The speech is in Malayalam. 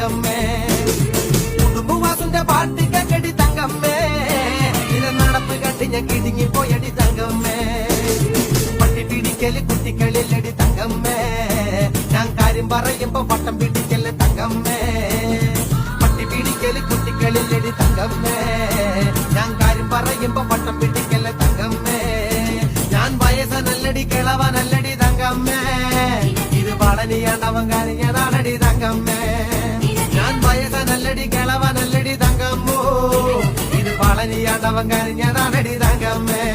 തങ്കമ്മേ കുടുംബവാസന്റെ പാട്ട് കേക്കടി തങ്കമ്മേ ഇത് നടപ്പ് കണ്ട് ഞാൻ കിടുങ്ങി പോയടി തങ്കമ്മേ പട്ടി പിടിക്കല് കുട്ടികളില്ലടി തങ്കമ്മേ ഞാൻ കാര്യം പറയുമ്പോ പട്ടം പിടിക്കല് തങ്കമ്മേ പട്ടി പിടിക്കല് കുട്ടികളില്ലടി തങ്കമ്മേ ഞാൻ കാര്യം പറയുമ്പോ പട്ടം പിടിക്കല് തങ്കമ്മേ ഞാൻ വയസ്സനല്ലടി കിളവനല്ലടി തങ്കമ്മേ ഇത് പളനിയാണ്ടവൻ കരഞ്ഞതാണടി തങ്കമ്മേ ഞാൻ വയസ്സനല്ലടി കിളവനല്ലടി തങ്കമ്മോ ഇത് പളനിയാണ്ടവൻ കരഞ്ഞതാണടി തങ്കമ്മേ